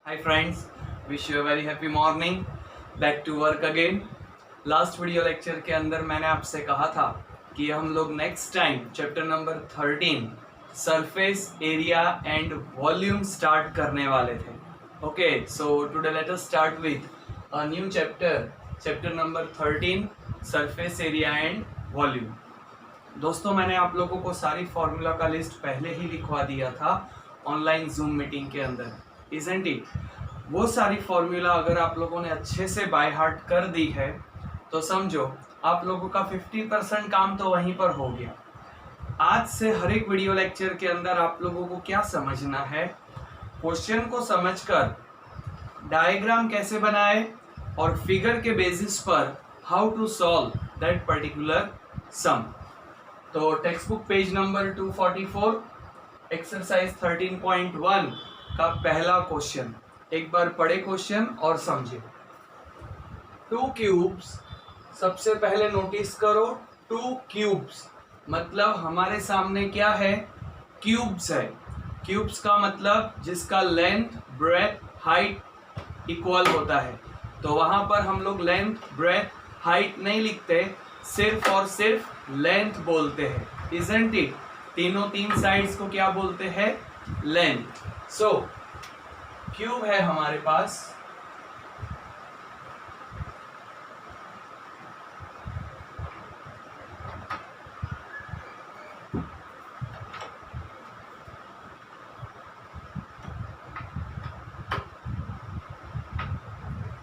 Hi friends, wish you a very happy morning. Back to work again. Last video lecture के अंदर मैंने आपसे कहा था कि हम लोग next time chapter number 13 surface area and volume start करने वाले थे. Okay, so today let us start with a new chapter number 13 surface area and volume. दोस्तों, मैंने आप लोगों को सारी फॉर्मूला का लिस्ट पहले ही लिखवा दिया था ऑनलाइन जूम मीटिंग के अंदर, इजंट इट? वो सारी फॉर्मूला अगर आप लोगों ने अच्छे से बाय हार्ट कर दी है तो समझो आप लोगों का 50% काम तो वहीं पर हो गया. आज से हर एक वीडियो लेक्चर के अंदर आप लोगों को क्या समझना है, क्वेश्चन को समझकर डायग्राम कैसे बनाए और फिगर के बेसिस पर how to solve that particular sum. तो text book page number 244 exercise 13.1 का पहला क्वेश्चन एक बार पढ़े क्वेश्चन और समझे. 2 क्यूब्स, सबसे पहले नोटिस करो 2 क्यूब्स मतलब हमारे सामने क्या है, क्यूब्स है. क्यूब्स का मतलब जिसका लेंथ ब्रेथ हाइट इक्वल होता है. तो वहां पर हम लोग लेंथ ब्रेथ हाइट नहीं लिखते, सिर्फ और सिर्फ लेंथ बोलते हैं, इजंट इट? तीनों तीन साइड्स को क्या बोलते हैं? लेंथ. सो क्यूब है हमारे पास.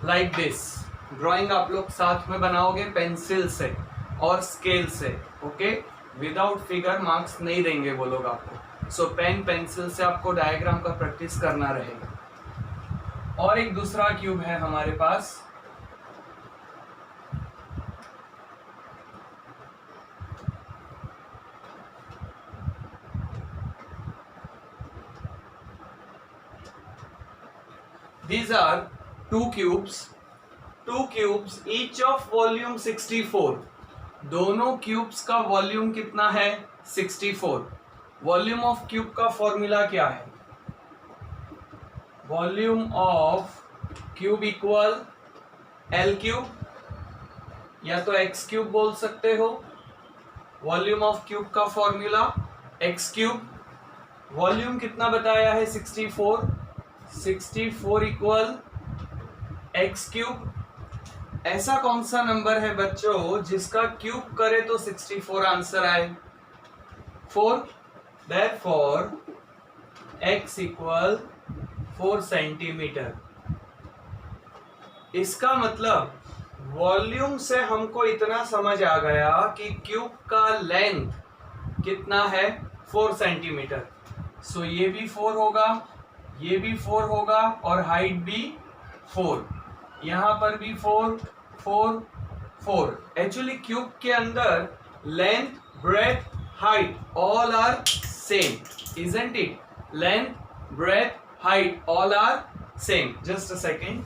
Like this. ड्राइंग आप लोग साथ में बनाओगे पेंसिल से और स्केल से. ओके, विदाउट फिगर मार्क्स नहीं देंगे वो लोग आपको. सो पेन पेंसिल से आपको डायग्राम का प्रैक्टिस करना रहेगा. और एक दूसरा क्यूब है हमारे पास. These are 2 cubes each of volume 64. दोनों क्यूब्स का वॉल्यूम कितना है? 64. वॉल्यूम ऑफ क्यूब का फॉर्मूला क्या है? Volume of cube equal L cube या तो एक्स क्यूब बोल सकते हो. वॉल्यूम ऑफ क्यूब का फॉर्मूला एक्स क्यूब. वॉल्यूम कितना बताया है? 64. 64 इक्वल एक्स क्यूब. ऐसा कौन सा नंबर है बच्चों जिसका क्यूब करे तो 64 आंसर आए? 4. Therefore x equal 4 centimetre. इसका मतलब वॉल्यूम से हमको इतना समझ आ गया कि क्यूब का लेंथ कितना है? 4 सेंटीमीटर. सो ये भी 4 होगा, ये भी 4 होगा और हाइट भी 4. यहां पर भी 4 4 4. एक्चुअली क्यूब के अंदर length breadth height all are same, isn't it? Length breadth height all are same. Just a second,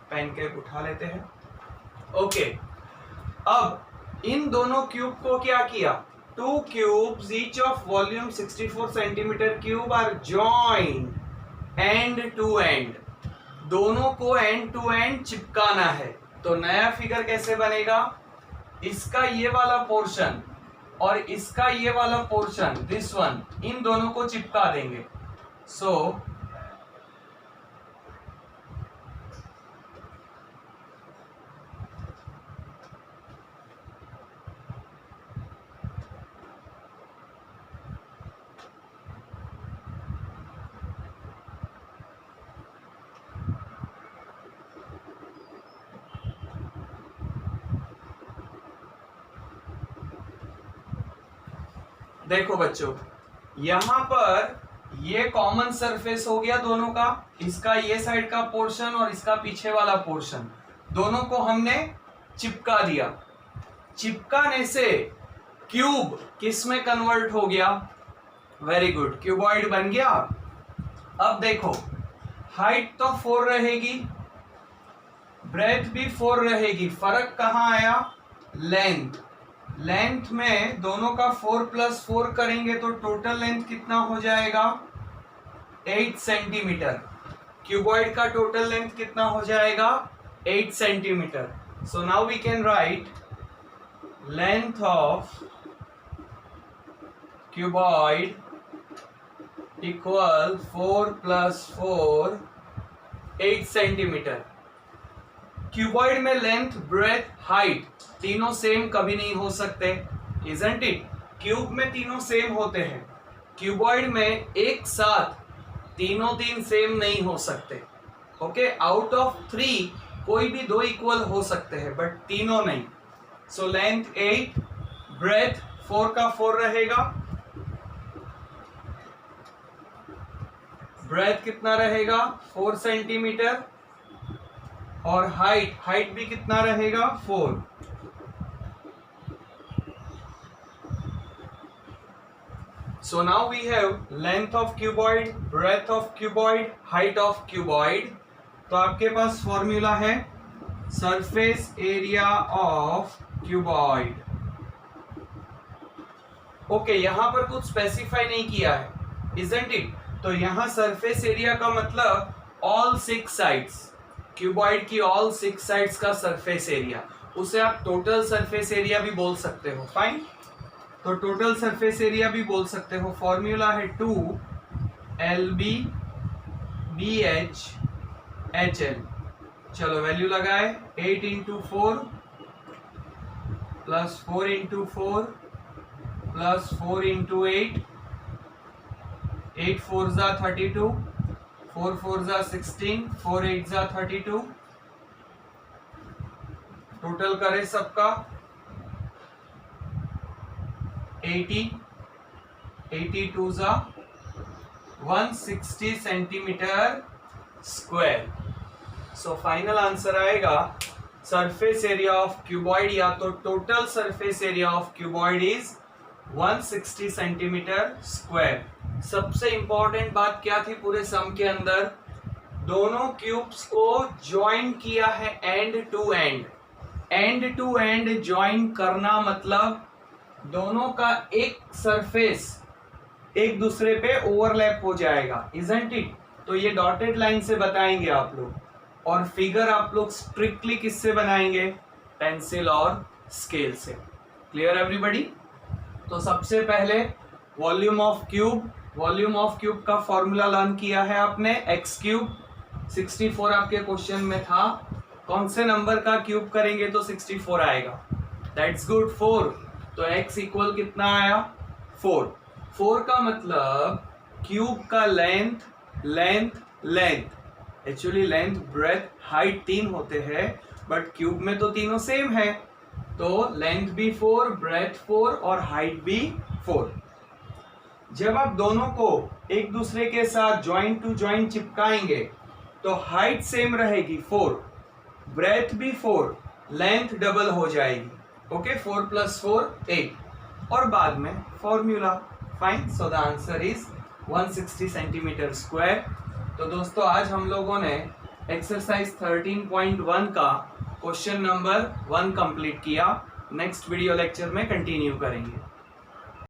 pen के उठा लेते हैं. ओके, अब इन दोनों क्यूब को क्या किया? 2 cubes each of volume 64 centimetre cube are joined end to end. दोनों को एंड टू एंड चिपकाना है. तो नया फिगर कैसे बनेगा? इसका ये वाला पोर्शन और इसका ये वाला पोर्शन, दिस वन, इन दोनों को चिपका देंगे. सो देखो बच्चों, यहां पर ये कॉमन सरफेस हो गया दोनों का. इसका ये साइड का पोर्शन और इसका पीछे वाला पोर्शन, दोनों को हमने चिपका दिया. चिपकाने से क्यूब किस में कन्वर्ट हो गया? वेरी गुड, क्यूबॉइड बन गया. अब देखो, हाइट तो 4 रहेगी, ब्रेथ भी 4 रहेगी. फर्क कहां आया? लेंथ. लेंथ में दोनों का 4 + 4 करेंगे तो टोटल लेंथ कितना हो जाएगा? 8 सेंटीमीटर. क्यूबॉइड का टोटल लेंथ कितना हो जाएगा 8 centimetre. So now we can write length of cuboid equal 4 + 4 8 centimetre. Cuboid में लेंथ, ब्रेथ, हाइट तीनों सेम कभी नहीं हो सकते, इजंट इट? क्यूब में तीनों सेम होते हैं, क्यूबॉइड में एक साथ तीन सेम नहीं हो सकते. ओके, आउट ऑफ 3 कोई भी 2 इक्वल हो सकते हैं बट तीनों नहीं. सो लेंथ 8, ब्रेथ 4 का 4 रहेगा, ब्रेथ कितना रहेगा 4 सेंटीमीटर, और हाइट भी कितना रहेगा 4. So now we have length of cuboid, breadth of cuboid, height of cuboid. तो आपके पास फॉर्मूला है surface area of cuboid. Okay, यहां पर कुछ स्पेसिफाई नहीं किया है, इजंट इट? तो यहां सरफेस एरिया का मतलब ऑल 6 साइड्स, क्यूबॉइड की ऑल 6 साइड्स का सरफेस एरिया, उसे आप टोटल सरफेस एरिया भी बोल सकते हो. फाइन, तो टोटल सरफेस एरिया भी बोल सकते हो. फॉर्मूला है 2LB BH HL. चलो वैल्यू लगाए, 8 × 4 + 4 × 4 + 4 × 8, 8 4 ज़ा 32, 4 4 ज़ा 16, 4 8 ज़ा 32. टोटल करे सबका 80, 82 ज़ा 160 centimetre square. So final answer आएगा सरफेस एरिया ऑफ क्यूबॉइड, या तो total surface area of cuboid is 160 centimetre square. सबसे इंपॉर्टेंट बात क्या थी पूरे सम के अंदर? दोनों क्यूब्स को ज्वाइन किया है end to end. End to end join करना मतलब दोनों का एक सरफेस एक दूसरे पे ओवरलैप हो जाएगा, इजंट इट? तो ये डॉटेड लाइन से बताएंगे आप लोग, और फिगर आप लोग स्ट्रिक्टली किससे बनाएंगे? पेंसिल और स्केल से. Clear everybody? तो सबसे पहले वॉल्यूम ऑफ क्यूब का फॉर्मूला लर्न किया है आपने, x³ 64 आपके क्वेश्चन में था. कौन से नंबर का क्यूब करेंगे तो 64 आएगा? That's good, 4. तो x इक्वल कितना आया 4. 4 का मतलब क्यूब का length, actually length, breadth, height 3 होते हैं बट क्यूब में तो तीनों सेम है, तो लेंथ भी 4, ब्रेथ 4 और हाइट भी 4. जब आप दोनों को एक दूसरे के साथ जॉइंट टू जॉइंट चिपकाएंगे तो हाइट सेम रहेगी 4, ब्रेथ भी 4, लेंथ डबल हो जाएगी. ओके, 4 + 4 8, और बाद में formula. Fine, so the answer is 160 centimetre square. तो दोस्तों आज हम लोगों ने एक्सरसाइज 13.1 का क्वेश्चन नंबर 1 कंप्लीट किया. नेक्स्ट वीडियो लेक्चर में कंटिन्यू करेंगे.